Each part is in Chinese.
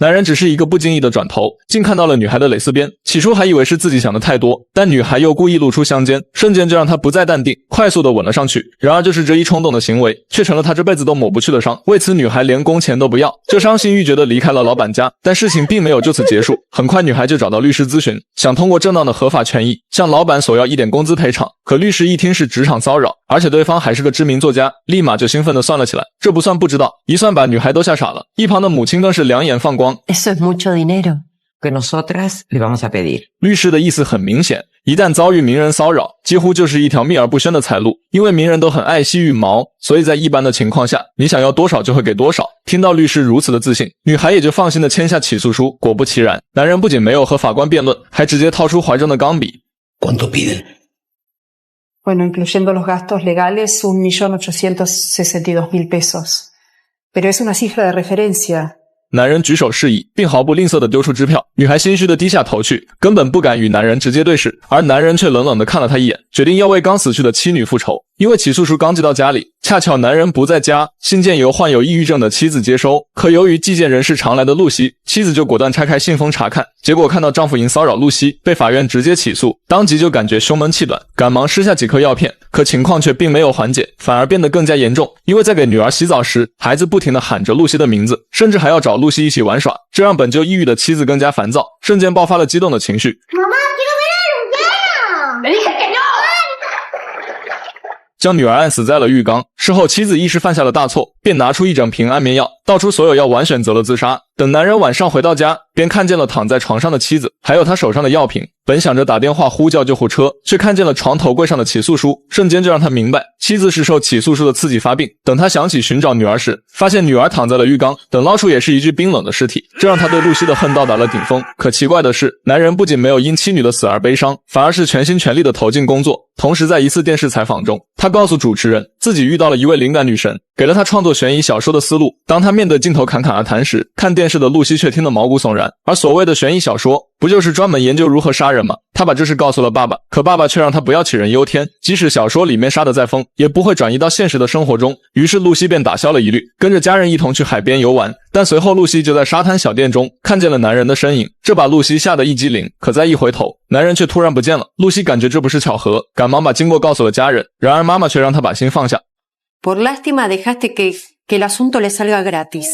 男人只是一个不经意的转头，竟看到了女孩的蕾丝边。起初还以为是自己想的太多，但女孩又故意露出香肩，瞬间就让他不再淡定，快速的吻了上去。然而就是这一冲动的行为，却成了他这辈子都抹不去的伤。为此女孩连工钱都不要，就伤心欲绝的离开了老板家。但事情并没有就此结束，很快女孩就找到律师咨询，想通过正当的合法权益向老板索要一点工资赔偿。可律师一听是职场骚扰，而且对方还是个知名作家，立马就兴奋的算了起来。这不算不知道，一算把女孩都吓傻了。一旁的母亲更是两眼放光。Eso es mucho dinero que nosotras le vamos a pedir。 律师的意思很明显，一旦遭遇名人骚扰，几乎就是一条秘而不宣的财路。因为名人都很爱惜羽毛，所以在一般的情况下，你想要多少就会给多少。听到律师如此的自信，女孩也就放心的签下起诉书。果不其然，男人不仅没有和法官辩论，还直接掏出怀中的钢笔。¿Cuánto piden? Bueno, incluyendo los gastos legales, 1.862.000 pesos. Pero es una cifra de referencia. 男人举手示意，并毫不吝啬地丢出支票。女孩心虚地低下头去，根本不敢与男人直接对视，而男人却冷冷地看了她一眼，决定要为刚死去的妻女复仇。因为起诉书刚寄到家里，恰巧男人不在家，信件由患有抑郁症的妻子接收。可由于寄件人是常来的露西，妻子就果断拆开信封查看，结果看到丈夫因骚扰露西，被法院直接起诉，当即就感觉胸闷气短，赶忙施下几颗药片，可情况却并没有缓解，反而变得更加严重。因为在给女儿洗澡时，孩子不停地喊着露西的名字，甚至还要找露西一起玩耍，这让本就抑郁的妻子更加烦躁，瞬间爆发了激动的情绪。将女儿按死在了浴缸。事后妻子意识犯下了大错，便拿出一整瓶安眠药，倒出所有药丸，选择了自杀。等男人晚上回到家，便看见了躺在床上的妻子，还有他手上的药瓶。本想着打电话呼叫救护车，却看见了床头柜上的起诉书，瞬间就让他明白妻子是受起诉书的刺激发病。等他想起寻找女儿时，发现女儿躺在了浴缸，等捞出也是一具冰冷的尸体，这让他对露西的恨到达了顶峰。可奇怪的是，男人不仅没有因妻女的死而悲伤，反而是全心全力地投进工作。同时在一次电视采访中，他告诉主持人自己遇到了一位灵感女神，给了他创作悬疑小说的思路。当他面对镜头侃侃而谈时，看电视的露西却听得毛骨悚然。而所谓的悬疑小说，不就是专门研究如何杀人吗？他把这事告诉了爸爸，可爸爸却让他不要杞人忧天，即使小说里面杀得再疯，也不会转移到现实的生活中。于是露西便打消了疑虑，跟着家人一同去海边游玩。但随后露西就在沙滩小店中看见了男人的身影，这把露西吓得一激灵。可再一回头，男人却突然不见了。露西感觉这不是巧合，赶忙把经过告诉了家人，然而妈妈却让她把心放下。Por lástima dejaste que el asunto le salga gratis。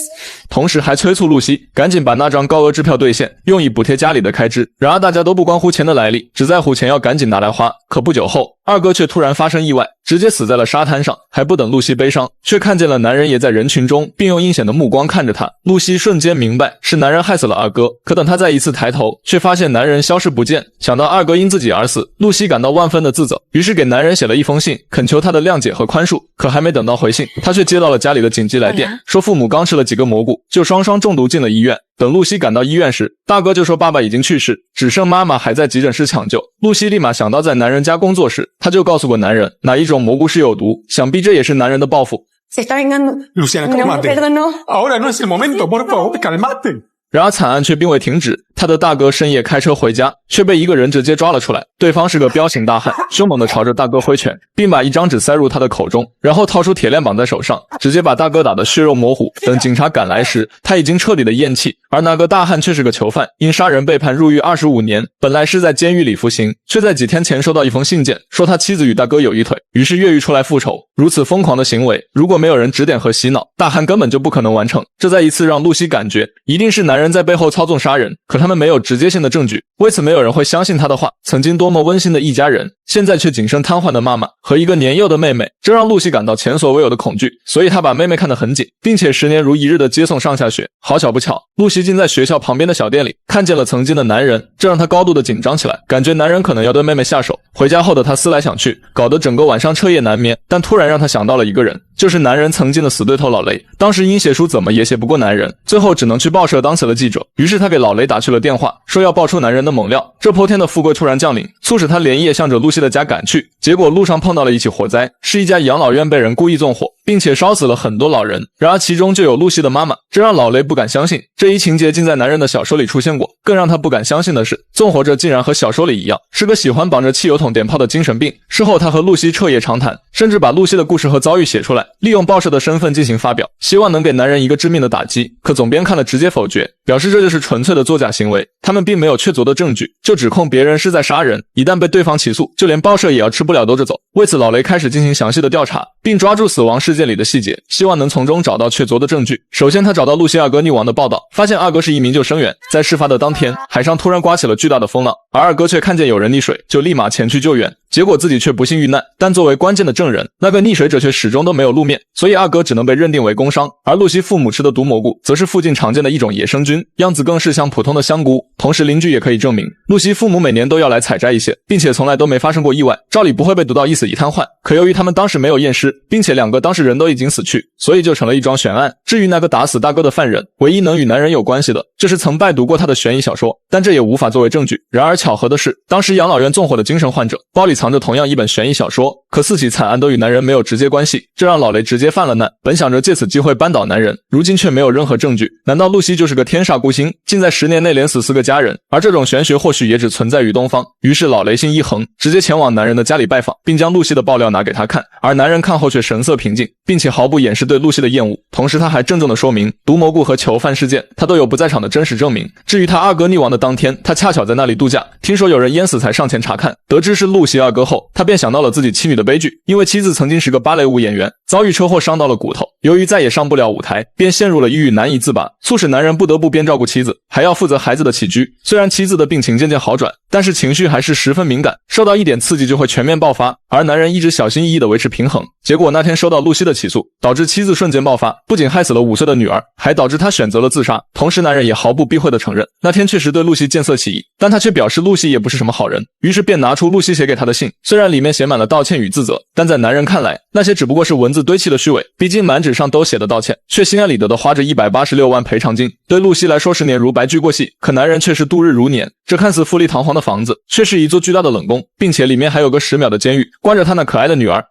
同时还催促露西赶紧把那张高额支票兑现，用以补贴家里的开支。然而大家都不关乎钱的来历，只在乎钱要赶紧拿来花。可不久后，二哥却突然发生意外，直接死在了沙滩上。还不等露西悲伤，却看见了男人也在人群中，并用阴险的目光看着她。露西瞬间明白是男人害死了二哥，可等她再一次抬头，却发现男人消失不见。想到二哥因自己而死，露西感到万分的自责，于是给男人写了一封信，恳求他的谅解和宽恕。可还没等到回信，他却接到了家里的紧急来电，说父母刚吃了几个蘑菇，就双双中毒进了医院。等露西赶到医院时，大哥就说爸爸已经去世，只剩妈妈还在急诊室抢救。露西立马想到在男人家工作时，他就告诉过男人哪一种蘑菇是有毒，想必这也是男人的报复。 Se está vengando. Luciana, Mi amor, cálmate. perdón. Ahora no es el momento, por favor, calmate. 然而惨案却并未停止，他的大哥深夜开车回家，却被一个人直接抓了出来。对方是个彪形大汉，凶猛地朝着大哥挥拳，并把一张纸塞入他的口中，然后掏出铁链绑在手上，直接把大哥打得血肉模糊。等警察赶来时，他已经彻底的咽气，而那个大汉却是个囚犯，因杀人被判入狱25年，本来是在监狱里服刑，却在几天前收到一封信件，说他妻子与大哥有一腿，于是越狱出来复仇。如此疯狂的行为，如果没有人指点和洗脑，大汉根本就不可能完成。这再一次让露西感觉，一定是男人在背后操纵杀人，可他们没有直接性的证据，为此没有人会相信他的话。曾经多么温馨的一家人，现在却仅剩瘫痪的妈妈和一个年幼的妹妹，这让露西感到前所未有的恐惧，所以她把妹妹看得很紧，并且10年如一日的接送上下学。好巧不巧，露西竟在学校旁边的小店里看见了曾经的男人，这让她高度的紧张起来，感觉男人可能要对妹妹下手。回家后的她思来想去，搞得整个晚上彻夜难眠，但突然让她想到了一个人，就是男人曾经的死对头老雷。当时因写书怎么也写不过男人，最后只能去报社当起了记者。于是他给老雷打去了电话，说要爆出男人的猛料。这泼天的富贵突然降临，促使他连夜向着露西的家赶去。结果路上碰到了一起火灾，是一家养老院被人故意纵火，并且烧死了很多老人，然而其中就有露西的妈妈，这让老雷不敢相信。这一情节竟在男人的小说里出现过。更让他不敢相信的是，纵火者竟然和小说里一样，是个喜欢绑着汽油桶点炮的精神病。事后他和露西彻夜长谈，甚至把露西的故事和遭遇写出来，利用报社的身份进行发表，希望能给男人一个致命的打击。可总编看了直接否决，表示这就是纯粹的作假行为，他们并没有确凿的证据，就指控别人是在杀人，一旦被对方起诉，就连报社也要吃不了兜着走。为此老雷开始进行详细的调查，并抓住死亡事件里的细节，希望能从中找到确凿的证据。首先他找到露西二哥溺亡的报道，发现二哥是一名救生员，在事发的当天，海上突然刮起了巨大的风浪，而二哥却看见有人溺水，就立马前去救援，结果自己却不幸遇难。但作为关键的证人，那个溺水者却始终都没有露面，所以二哥只能被认定为工伤。而露西父母吃的毒蘑菇则是附近常见的一种野生菌，样子更是像普通的香菇。同时邻居也可以证明，露西父母每年都要来采摘一些，并且从来都没发生过意外，照理不会被毒到一死一瘫痪。可由于他们当时没有验尸，并且两个当事人都已经死去，所以就成了一桩悬案。至于那个打死大哥的犯人，唯一能与男人有关系的，就是曾拜读过他的悬疑小说，但这也无法作为证据。然而巧合的是，当时养老院纵火的精神患者包里藏着同样一本悬疑小说，可4起惨案都与男人没有直接关系，这让老雷直接犯了难。本想着借此机会扳倒男人，如今却没有任何证据。难道露西就是个天煞孤星，竟在10年内连死4个家人？而这种玄学或许也只存在于东方。于是老雷心一横，直接前往男人的家里拜访，并将露西的爆料拿给他看。而男人看后却神色平静，并且毫不掩饰对露西的厌恶。同时他还郑重地说明，毒蘑菇和囚犯事件他都有不在场的真实证明。至于他二哥溺亡的当天，他恰巧在那里度假，听说有人淹死才上前查看，得知是露西二哥后，他便想到了自己妻女的悲剧。因为妻子曾经是个芭蕾舞演员，遭遇车祸伤到了骨头，由于再也上不了舞台，便陷入了抑郁难以自拔，促使男人不得不边照顾妻子，还要负责孩子的起居。虽然妻子的病情渐渐好转，但是情绪还是十分敏感，受到一点刺激就会全面爆发，而男人一直小心翼翼地维持平衡。结果那天收到露西的起诉，导致妻子瞬间爆发，不仅害死了5岁的女儿，还导致他选择了自杀。同时男人也毫不避讳地承认，那天确实对露西见色起意，但他却表示露西也不是什么好人，于是便拿出露西写给他的信，虽然里面写满了道歉与自责，但在男人看来，那些只不过是文字堆砌的虚伪，毕竟满纸上都写的道歉，却心安理得地花着186万赔偿金。对露西来说10年如白驹过隙，可男人却是度日如年。这看似富丽堂皇的房子，却是一座巨大的冷宫，并且里面还有个10秒的监狱，关着他那可爱的女儿。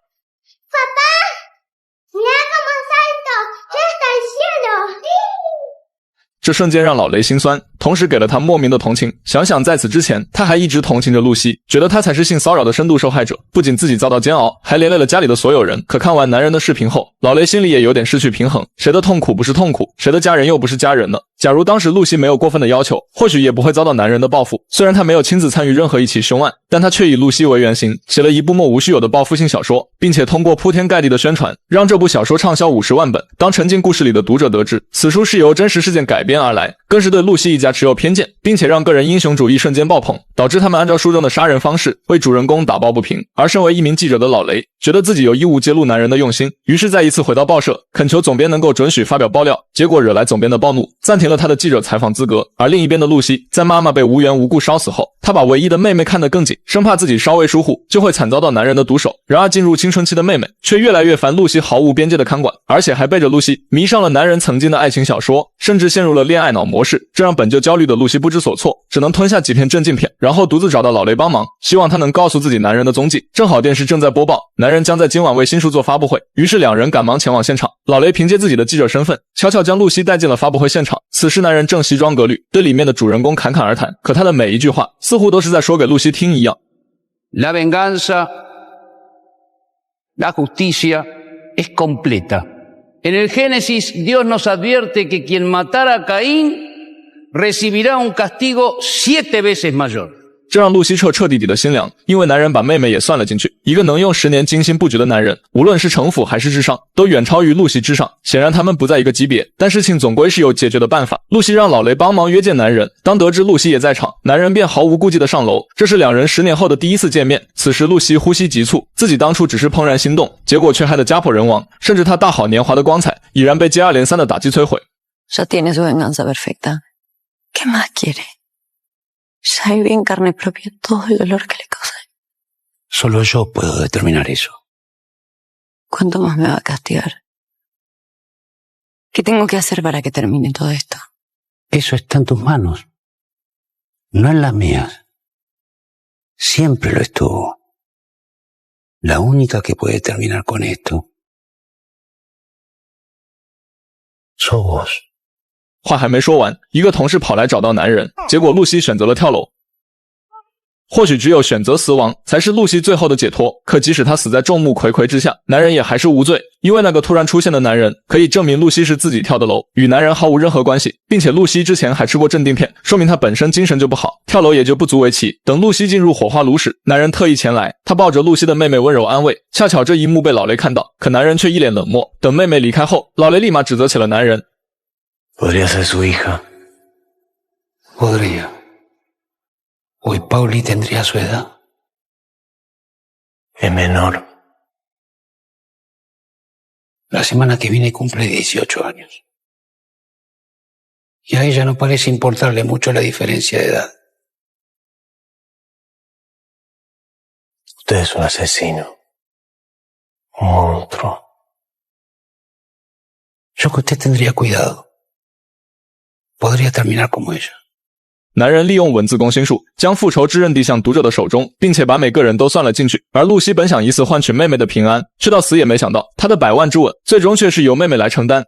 这瞬间让老雷心酸，同时给了他莫名的同情。想想在此之前，他还一直同情着露西，觉得她才是性骚扰的深度受害者，不仅自己遭到煎熬，还连累了家里的所有人。可看完男人的视频后，老雷心里也有点失去平衡，谁的痛苦不是痛苦，谁的家人又不是家人呢？假如当时露西没有过分的要求，或许也不会遭到男人的报复。虽然他没有亲自参与任何一起凶案，但他却以露西为原型，写了一部莫无虚有的报复性小说，并且通过铺天盖地的宣传，让这部小说畅销50万本。当沉浸故事里的读者得知此书是由真实事件改编而来，更是对露西一家持有偏见，并且让个人英雄主义瞬间爆棚，导致他们按照书中的杀人方式为主人公打抱不平。而身为一名记者的老雷，觉得自己有义务揭露男人的用心，于是再一次回到报社，恳求总编能够准许发表爆料，结果惹来总编的暴怒，暂停了他的记者采访资格。而另一边的露西，在妈妈被无缘无故烧死后，她把唯一的妹妹看得更紧，生怕自己稍微疏忽就会惨遭到男人的毒手。然而进入青春期的妹妹却越来越烦露西毫无边界的看管，而且还背着露西迷上了男人曾经的爱情小说，甚至陷入了恋爱脑模式，这让本就焦虑的露西不知所措，只能吞下几片镇静片，然后独自找到老雷帮忙，希望他能告诉自己男人的踪迹。正好电视正在播报男人将在今晚为新书做发布会，于是两人赶忙前往现场。老雷凭借自己的记者身份，悄悄将露西带进了发布会现场。此时男人正西装革履，对里面的主人公侃侃而谈，可他的每一句话似乎都是在说给露西听一样。 La venganza, la justicia es completa. En el Génesis, Dios nos advierte que quien matara a Caín recibirá un castigo 7 veces mayor. 这让露西彻底的心凉，因为男人把妹妹也算了进去。一个能用10年精心布局的男人，无论是城府还是智商，都远超于露西之上。显然他们不在一个级别，但事情总归是有解决的办法。露西让老雷帮忙约见男人，当得知露西也在场，男人便毫无顾忌的上楼。这是两人10年后的第一次见面。此时露西呼吸急促，自己当初只是怦然心动，结果却害得家破人亡，甚至她大好年华的光彩已然被接二连三的打击摧毁。Ya tiene su venganza perfecta. ¿Qué más quiere? Ya viví en carne propia todo el dolor que le causé. Solo yo puedo determinar eso. ¿Cuánto más me va a castigar? ¿Qué tengo que hacer para que termine todo esto? Eso está en tus manos. No en las mías. Siempre lo estuvo. La única que puede terminar con esto sos vos。话还没说完，一个同事跑来找到男人，结果露西选择了跳楼。或许只有选择死亡才是露西最后的解脱，可即使她死在众目睽睽之下，男人也还是无罪，因为那个突然出现的男人可以证明露西是自己跳的楼，与男人毫无任何关系，并且露西之前还吃过镇定片，说明她本身精神就不好，跳楼也就不足为奇。等露西进入火化炉时，男人特意前来，他抱着露西的妹妹温柔安慰，恰巧这一幕被老雷看到，可男人却一脸冷漠。等妹妹离开后，老雷立马指责起了男人。Podría ser su hija. Podría. Hoy Pauli tendría su edad. Es menor. La semana que viene cumple 18 años. Y a ella no parece importarle mucho la diferencia de edad. Usted es un asesino. Un monstruo. Yo que usted tendría cuidado. Podría terminar como ella。男人利用文字攻心术，将复仇之刃递向读者的手中，并且把每个人都算了进去。而露西本想以此换取妹妹的平安，却到死也没想到，她的100万之吻最终却是由妹妹来承担。